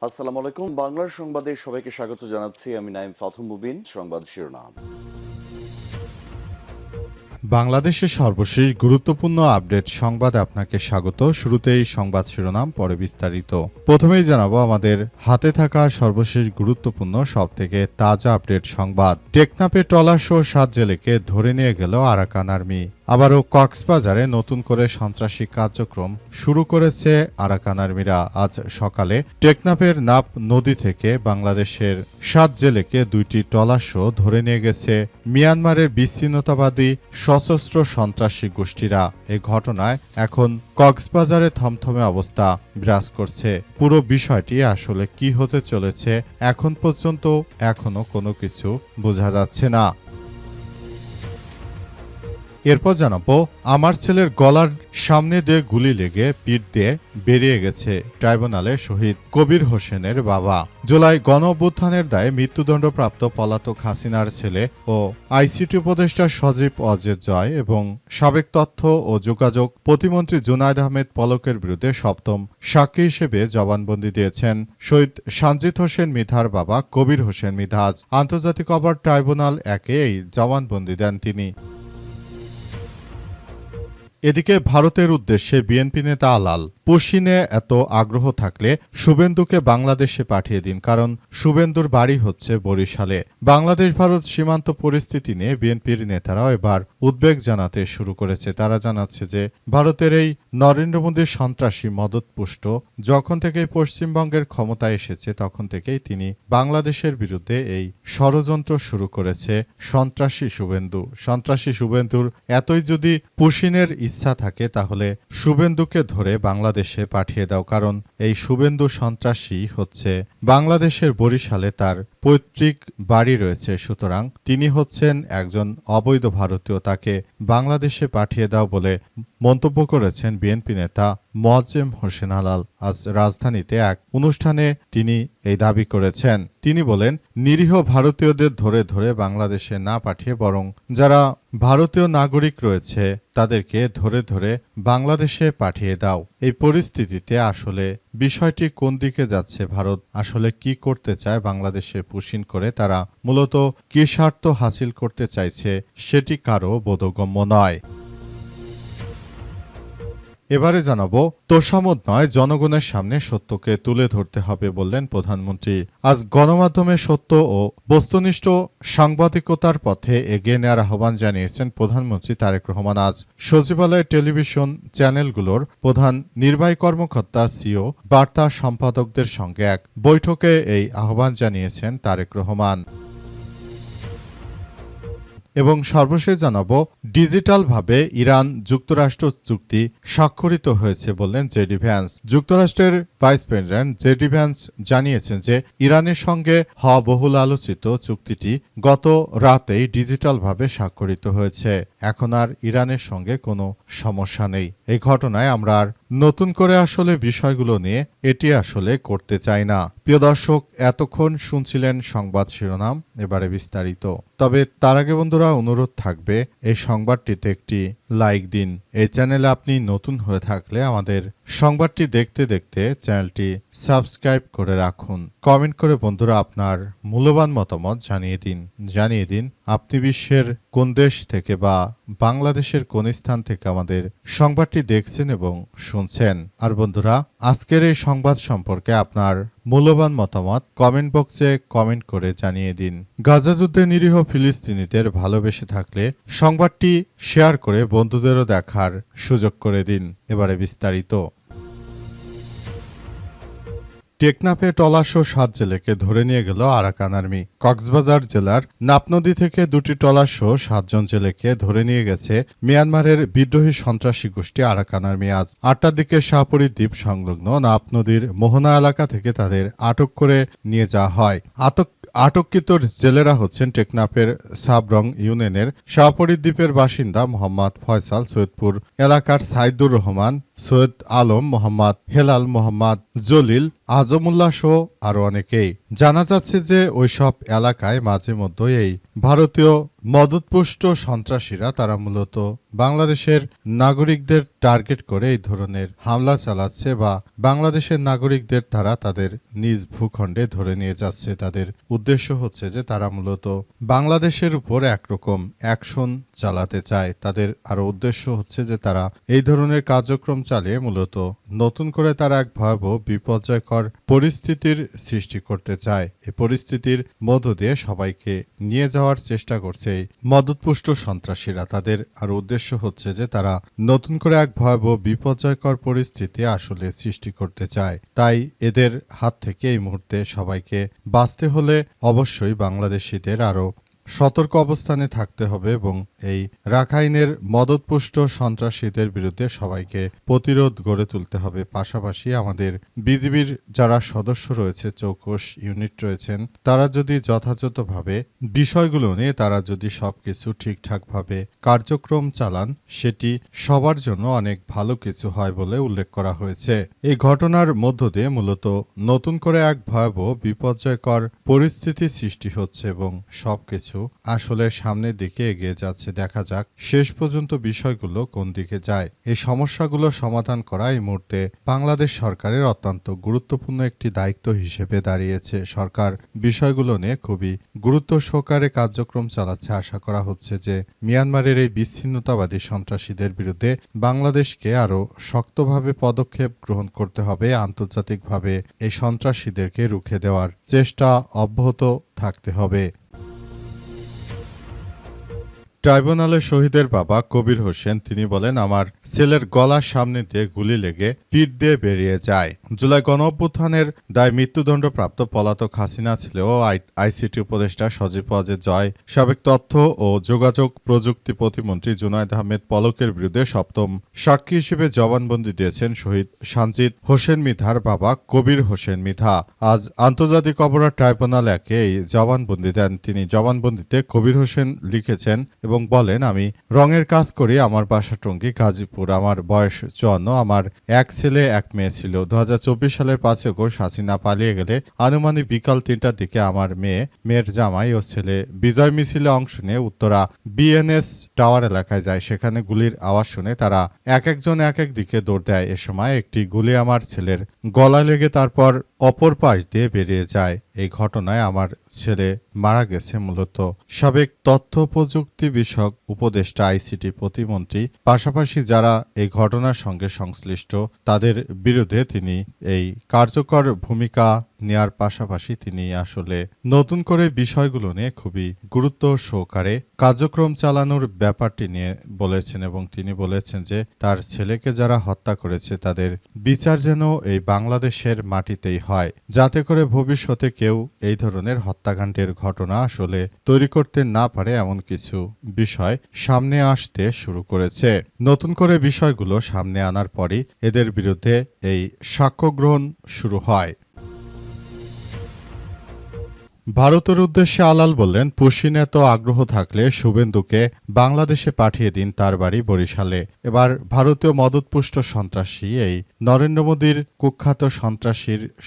আসসালামু আলাইকুম। বাংলার সংবাদে সবাইকে স্বাগত জানাচ্ছি। আমি নাইম ফাথুম মুবিন। সংবাদ শিরোনাম। বাংলাদেশের সর্বশেষ গুরুত্বপূর্ণ আপডেট সংবাদে আপনাকে স্বাগত। শুরুতেই সংবাদ শিরোনাম, পরে বিস্তারিত। প্রথমেই জানাবো আমাদের হাতে থাকা সর্বশেষ গুরুত্বপূর্ণ সবথেকে তাজা আপডেট সংবাদ। টেকনাফে ট্রলারসহ 7 জেলেকে ধরে নিয়ে গেল আরাকান আর্মি। আবারও কক্সবাজারে নতুন করে সন্ত্রাসী কার্যক্রম শুরু করেছে আরাকান আর্মিরা। আজ সকালে টেকনাফের নাপ নদী থেকে বাংলাদেশের 7 জেলেকে 2টি ট্রলারসহ ধরে নিয়ে গেছে মিয়ানমারের বিচ্ছিন্নতাবাদী সশস্ত্র সন্ত্রাসী গোষ্ঠীরা। এই ঘটনায় এখন কক্সবাজারে থমথমে অবস্থা বিরাজ করছে। পুরো বিষয়টি আসলে কি হতে চলেছে এখন পর্যন্ত এখনো কোনো কিছু বোঝা যাচ্ছে না। এরপর জানাবো, আমার ছেলের গলার সামনে দিয়ে গুলি লেগে পিঠ দিয়ে বেরিয়ে গেছে ট্রাইব্যুনালে শহীদ কবির হোসেনের বাবা। জুলাই গণ অভ্যুত্থানের দায়ে মৃত্যুদণ্ডপ্রাপ্ত পলাতক হাসিনার ছেলে ও আইসিটি উপদেষ্টা সজীব অজের জয় এবং সাবেক তথ্য ও যোগাযোগ প্রতিমন্ত্রী জুনায়েদ আহমেদ পলকের বিরুদ্ধে সপ্তম সাক্ষী হিসেবে জবানবন্দি দিয়েছেন শহীদ সানজিদ হোসেন মৃধার বাবা কবির হোসেন মৃধা। আজ আন্তর্জাতিক অপরাধ ট্রাইব্যুনাল একে এই জবানবন্দি দেন তিনি। এদিকে ভারতের উদ্দেশ্যে বিএনপি নেতা আলাল, পুশিনে এত আগ্রহ থাকলে শুভেন্দুকে বাংলাদেশে পাঠিয়ে দিন, কারণ শুভেন্দুর বাড়ি হচ্ছে বরিশালে। বাংলাদেশ ভারত সীমান্ত পরিস্থিতি নিয়ে বিএনপির নেতারাও এবার উদ্বেগ জানাতে শুরু করেছে। তারা জানাচ্ছে যে ভারতের এই নরেন্দ্র মোদীর সন্ত্রাসী মদতপুষ্ট যখন থেকে পশ্চিমবঙ্গের ক্ষমতায় এসেছে তখন থেকেই তিনি বাংলাদেশের বিরুদ্ধে এই ষড়যন্ত্র শুরু করেছে সন্ত্রাসী শুভেন্দুর এতই যদি পুশিনের ইচ্ছা থাকে তাহলে শুভেন্দুকে ধরে বাংলাদেশে পাঠিয়ে দাও, কারণ এই শুভেন্দু সন্ত্রাসী হচ্ছে বাংলাদেশের বরিশালে তার পৈতৃক বাড়ি রয়েছে। সুতরাং তিনি হচ্ছেন একজন অবৈধ ভারতীয়, তাকে বাংলাদেশে পাঠিয়ে দাও বলে মন্তব্য করেছেন বিএনপি নেতা মোয়াজ্জেম হোসেন আলাল। আজ রাজধানীতে এক অনুষ্ঠানে তিনি এই দাবি করেছেন। তিনি বলেন, নিরীহ ভারতীয়দের ধরে ধরে বাংলাদেশে না পাঠিয়ে বরং যারা ভারতীয় নাগরিক রয়েছে তাদেরকে ধরে ধরে বাংলাদেশে পাঠিয়ে দাও। এই পরিস্থিতিতে আসলে বিষয়টি কোন দিকে যাচ্ছে, ভারত আসলে কি করতে চায় বাংলাদেশে পুশিন করে, তারা মূলত কি স্বার্থ হাসিল করতে চাইছে সেটি কারও বোধগম্য নয়। এবারে জানাবো, তোষামোদ নয়, জনগণের সামনে সত্যকে তুলে ধরতে হবে বললেন প্রধানমন্ত্রী। আজ গণমাধ্যমে সত্য ও বস্তুনিষ্ঠ সাংবাদিকতার পথে এগিয়ে নেওয়ার আহ্বান জানিয়েছেন প্রধানমন্ত্রী তারেক রহমান। আজ সচিবালয়ে টেলিভিশন চ্যানেলগুলোর প্রধান নির্বাহী কর্মকর্তা সিও বার্তা সম্পাদকদের সঙ্গে এক বৈঠকে এই আহ্বান জানিয়েছেন তারেক রহমান। এবং সর্বশেষ জানাবো, ডিজিটালভাবে ইরান যুক্তরাষ্ট্র চুক্তি স্বাক্ষরিত হয়েছে বললেন জেডি ভ্যান্স। যুক্তরাষ্ট্রের ভাইস প্রেসিডেন্ট জেডি ভ্যান্স জানিয়েছেন যে ইরানের সঙ্গে হওয়া বহুল আলোচিত চুক্তিটি গত রাতেই ডিজিটালভাবে স্বাক্ষরিত হয়েছে। এখন আর ইরানের সঙ্গে কোনো সমস্যা নেই। এই ঘটনায় আমরা আর নতুন করে আসলে বিষয়গুলো নিয়ে এটি আসলে করতে চাই না। প্রিয় দর্শক, এতক্ষণ শুনছিলেন সংবাদ শিরোনাম, এবারে বিস্তারিত। তবে তার আগে বন্ধুরা অনুরোধ থাকবে, এই সংবাদটিতে একটি লাইক দিন। এই চ্যানেলে আপনি নতুন হয়ে থাকলে আমাদের সংবাদটি দেখতে দেখতে চ্যানেলটি সাবস্ক্রাইব করে রাখুন। কমেন্ট করে বন্ধুরা আপনার মূল্যবান মতামত জানিয়ে দিন আপনি বিশ্বের কোন দেশ থেকে বা বাংলাদেশের কোন স্থান থেকে আমাদের সংবাদটি দেখছেন এবং শুনছেন। আর বন্ধুরা, আজকের এই সংবাদ সম্পর্কে আপনার মূল্যবান মতামত কমেন্ট বক্সে কমেন্ট করে জানিয়ে দিন। গাজা যুদ্ধে নিরীহ ফিলিস্তিনিদের ভালোবেসে থাকলে সংবাদটি শেয়ার করে বন্ধুদেরও দেখার সুযোগ করে দিন। এবারে বিস্তারিত। টেকনাফে ট্রলারসহ 7 জেলেকে ধরে নিয়ে গেল আরাকান আর্মি। কক্সবাজার জেলার নাপনদী থেকে 2টি ট্রলারসহ 7 জন জেলেকে ধরে নিয়ে গেছে মিয়ানমারের বিদ্রোহী সন্ত্রাসী গোষ্ঠী আরাকান আর্মি। আজ 8টার দিকে শাহপুরী দ্বীপ সংলগ্ন নাপনদীর মোহনা এলাকা থেকে তাদের আটক করে নিয়ে যাওয়া হয়। আটককৃত জেলেরা হচ্ছেন টেকনাফের সাবরং ইউনিয়নের শাহপুরী দ্বীপের বাসিন্দা মোহাম্মদ ফয়সাল, সৈয়দপুর এলাকার সাইদুর রহমান, সৈয়দ আলম, মোহাম্মদ হেলাল, মোহাম্মদ জলিল, আজমুল্লাহ সহ আরও অনেকেই। জানা যাচ্ছে যে ওইসব এলাকায় মাঝে মধ্যে এই ভারতীয় মদতপুষ্ট সন্ত্রাসীরা তারা মূলত বাংলাদেশের নাগরিকদের টার্গেট করে এই ধরনের হামলা চালাচ্ছে বা বাংলাদেশের নাগরিকদের তারা তাদের নিজ ভূখণ্ডে ধরে নিয়ে যাচ্ছে। তাদের উদ্দেশ্য হচ্ছে যে তারা মূলত বাংলাদেশের উপর একরকম অ্যাকশন চালাতে চায়। তাদের আরও উদ্দেশ্য হচ্ছে যে তারা এই ধরনের কার্যক্রম চালিয়ে মূলত নতুন করে তারা এক ভয়াবহ বিপর্যয়কর পরিস্থিতির সৃষ্টি করতে চায়। এই পরিস্থিতির মধ্য দিয়ে সবাইকে নিয়ে যাওয়ার চেষ্টা করছে এই মদতপুষ্ট সন্ত্রাসীরা। তাদের আর উদ্দেশ্য হচ্ছে যে তারা নতুন করে এক ভয়াবহ বিপর্যয়কর পরিস্থিতি আসলে সৃষ্টি করতে চায়। তাই এদের হাত থেকে এই মুহূর্তে সবাইকে বাঁচতে হলে অবশ্যই বাংলাদেশিদের আরও সতর্ক অবস্থানে থাকতে হবে এবং এই রাখাইনের মদতপুষ্ট সন্ত্রাসীদের বিরুদ্ধে সবাইকে প্রতিরোধ গড়ে তুলতে হবে। পাশাপাশি আমাদের বিজিবির যারা সদস্য রয়েছে, চৌকস ইউনিট রয়েছেন, তারা যদি যথাযথভাবে বিষয়গুলো নিয়ে তারা যদি সবকিছু ঠিকঠাকভাবে কার্যক্রম চালান, সেটি সবার জন্য অনেক ভালো কিছু হয় বলে উল্লেখ করা হয়েছে। এই ঘটনার মধ্য দিয়ে মূলত নতুন করে এক ভয়াবহ বিপর্যয়কর পরিস্থিতি সৃষ্টি হচ্ছে এবং সবকিছু আসলে সামনের দিকে এগিয়ে যাচ্ছে। দেখা যাক শেষ পর্যন্ত বিষয়গুলো কোন দিকে যায়। এই সমস্যাগুলো সমাধান করা এই মুহূর্তে বাংলাদেশ সরকারের অত্যন্ত গুরুত্বপূর্ণ একটি দায়িত্ব হিসেবে দাঁড়িয়েছে। সরকার বিষয়গুলো নিয়ে খুবই গুরুত্ব সহকারে কার্যক্রম চালাচ্ছে। আশা করা হচ্ছে যে মিয়ানমারের এই বিচ্ছিন্নতাবাদী সন্ত্রাসীদের বিরুদ্ধে বাংলাদেশকে আরও শক্তভাবে পদক্ষেপ গ্রহণ করতে হবে। আন্তর্জাতিকভাবে এই সন্ত্রাসীদেরকে রুখে দেওয়ার চেষ্টা অব্যাহত থাকতে হবে। ট্রাইব্যুনালে শহীদের বাবা কবির হোসেন তিনি বলেন, আমার ছেলের গলার সামনে দিয়ে গুলি লেগে পিঠ দিয়ে বেরিয়ে যায়। জুলাই গণঅভ্যুত্থানের দায় মৃত্যুদণ্ডপ্রাপ্ত পলাতক হাসিনা ছেলেও আইসিটি উপদেষ্টা সজীব ওয়াজেদ জয়, সাবেক তথ্য ও যোগাযোগ প্রযুক্তি প্রতিমন্ত্রী জুনায়েদ আহমেদ পলকের বিরুদ্ধে সপ্তম সাক্ষী হিসেবে জবানবন্দি দিয়েছেন শহীদ সানজিদ হোসেন মৃধার বাবা কবির হোসেন মৃধা। আজ আন্তর্জাতিক অপরাধ ট্রাইব্যুনাল একে এই জবানবন্দি দেন। তিনি জবানবন্দিতে কবির হোসেন লিখেছেন এবং বলেন, আমি রঙের কাজ করি, আমার বাসা টঙ্গী গাজীপুর, আমার বয়স 54, আমার এক ছেলে এক মেয়ে ছিল। 2024 সালের 5 আগস্ট হাসিনা পালিয়ে গেলে আনুমানিক বিকাল 3টার দিকে আমার মেয়ের জামাই ও ছেলে বিজয় মিছিলে অংশ নিয়ে উত্তরা বিএনএস টাওয়ার এলাকায় যায়। সেখানে গুলির আওয়াজ শুনে তারা এক একজন এক এক দিকে দৌড় দেয়। এ সময় একটি গুলি আমার ছেলের গলায় লেগে তারপর অপর পাশ দিয়ে বেরিয়ে যায়। এই ঘটনায় আমার ছেলে মারা গেছে। মূলত সাবেক তথ্য প্রযুক্তি বিষয়ক উপদেষ্টা আইসিটি প্রতিমন্ত্রী, পাশাপাশি যারা এই ঘটনার সঙ্গে সংশ্লিষ্ট তাদের বিরুদ্ধে তিনি এই কার্যকর ভূমিকা নেয়ার পাশাপাশি তিনি আসলে নতুন করে বিষয়গুলো নিয়ে খুবই গুরুত্ব সহকারে কার্যক্রম চালানোর ব্যাপারটি নিয়ে বলেছেন এবং তিনি বলেছেন যে তার ছেলেকে যারা হত্যা করেছে তাদের বিচার যেন এই বাংলাদেশের মাটিতেই হয়, যাতে করে ভবিষ্যতে কেউ এই ধরনের হত্যাকাণ্ডের ঘটনা আসলে তৈরি করতে না পারে এমন কিছু বিষয় সামনে আসতে শুরু করেছে। নতুন করে বিষয়গুলো সামনে আনার পরই এদের বিরুদ্ধে এই সাক্ষ্য গ্রহণ শুরু হয়। ভারতের উদ্দেশ্যে আলাল বললেন, পুশিন এত আগ্রহ থাকলে শুভেন্দুকে বাংলাদেশে পাঠিয়ে দিন তার বাড়ি বরিশালে। এবার ভারতীয় মদতপুষ্ট সন্ত্রাসী এই নরেন্দ্র মোদীর কুখ্যাত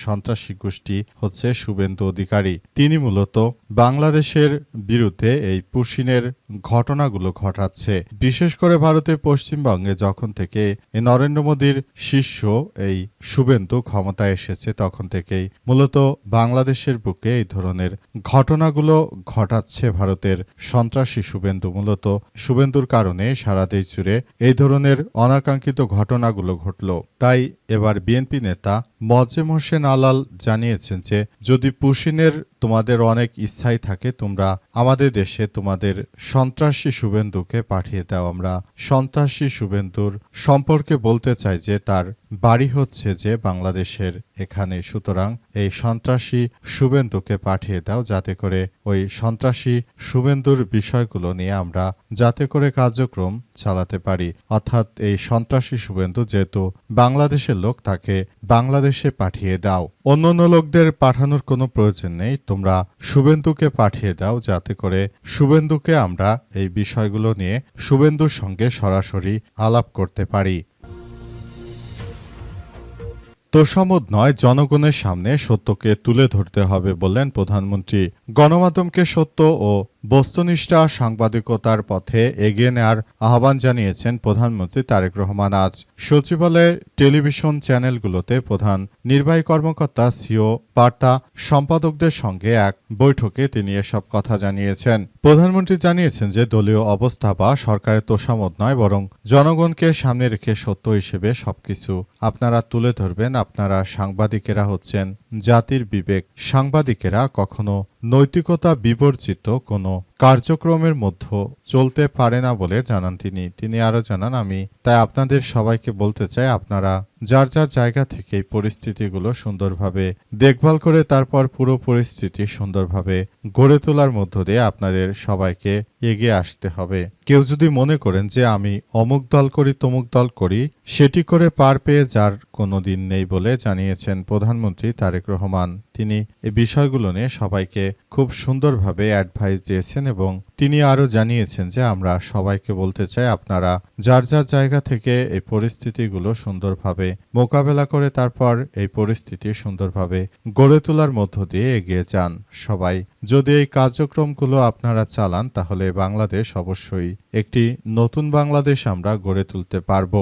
সন্ত্রাসী গোষ্ঠী হচ্ছে শুভেন্দু অধিকারী। তিনি মূলত বাংলাদেশের বিরুদ্ধে এই পুশিনের ঘটনাগুলো ঘটাচ্ছে। বিশেষ করে ভারতের পশ্চিমবঙ্গে যখন থেকে এই নরেন্দ্র মোদীর শিষ্য এই শুভেন্দু ক্ষমতায় এসেছে তখন থেকেই মূলত বাংলাদেশের বুকে এই ধরনের ঘটনাগুলো ঘটাচ্ছে ভারতের সন্ত্রাসী শুভেন্দু। মূলত শুভেন্দুর কারণে সারা দেশ জুড়ে এই ধরনের অনাকাঙ্ক্ষিত ঘটনাগুলো ঘটল। তাই এবার বিএনপি নেতা মোয়াজ্জেম হোসেন আলাল জানিয়েছেন যে যদি পুশিনের তোমাদের অনেক ইচ্ছাই থাকে তোমরা আমাদের দেশে তোমাদের সন্ত্রাসী শুভেন্দুকে পাঠিয়ে দাও। আমরা সন্ত্রাসী শুভেন্দুর সম্পর্কে বলতে চাই যে তার বাড়ি হচ্ছে যে বাংলাদেশের এখানে, সুতরাং এই সন্ত্রাসী শুভেন্দুকে পাঠিয়ে দাও যাতে করে ওই সন্ত্রাসী শুভেন্দুর বিষয়গুলো নিয়ে আমরা যাতে করে কার্যক্রম চালাতে পারি। অর্থাৎ এই সন্ত্রাসী শুভেন্দু যেহেতু বাংলাদেশের লোক তাকে বাংলাদেশে পাঠিয়ে দাও, অন্য লোকদের পাঠানোর কোনো প্রয়োজন নেই, তোমরা শুভেন্দুকে পাঠিয়ে দাও যাতে করে শুভেন্দুকে আমরা এই বিষয়গুলো নিয়ে শুভেন্দুর সঙ্গে সরাসরি আলাপ করতে পারি। তোষামোদ নয়, জনগণের সামনে সত্যকে তুলে ধরতে হবে বললেন প্রধানমন্ত্রী। গণমাধ্যমকে সত্য ও বস্তুনিষ্ঠ সাংবাদিকতার পথে এগিয়ে নেওয়ার আহ্বান জানিয়েছেন প্রধানমন্ত্রী তারেক রহমান। আজ সচিবালয়ে টেলিভিশন চ্যানেলগুলোতে প্রধান নির্বাহী কর্মকর্তা, সিও, বার্তা সম্পাদকদের সঙ্গে এক বৈঠকে তিনি এসব কথা জানিয়েছেন। প্রধানমন্ত্রী জানিয়েছেন যে দলীয় অবস্থা বা সরকারের তোষামোদ নয়, বরং জনগণকে সামনে রেখে সত্য হিসেবে সবকিছু আপনারা তুলে ধরবেন। আপনারা সাংবাদিকেরা হচ্ছেন জাতির বিবেক। সাংবাদিকেরা কখনো নৈতিকতা বিবর্জিত কোনো কার্যক্রমের মধ্যে চলতে পারে না বলে জানান তিনি আরও জানান, আমি তাই আপনাদের সবাইকে বলতে চাই, আপনারা যার যার জায়গা থেকে এই পরিস্থিতিগুলো সুন্দরভাবে দেখভাল করে তারপর পুরো পরিস্থিতি সুন্দরভাবে গড়ে তোলার মধ্য দিয়ে আপনাদের সবাইকে এগিয়ে আসতে হবে। কেউ যদি মনে করেন যে আমি অমুক দল করি তমুক দল করি, সেটি করে পার পেয়ে যার কোনো দিন নেই বলে জানিয়েছেন প্রধানমন্ত্রী তারেক রহমান। তিনি এই বিষয়গুলো নিয়ে সবাইকে খুব সুন্দরভাবে অ্যাডভাইস দিয়েছেন এবং তিনি আরও জানিয়েছেন যে আমরা সবাইকে বলতে চাই, আপনারা যার যার জায়গা থেকে এই পরিস্থিতিগুলো সুন্দরভাবে মোকাবেলা করে তারপর এই পরিস্থিতি সুন্দরভাবে গড়ে তোলার মধ্য দিয়ে এগিয়ে যান। সবাই যদি এই কার্যক্রমগুলো আপনারা চালান, তাহলে বাংলাদেশ অবশ্যই একটি নতুন বাংলাদেশ আমরা গড়ে তুলতে পারব।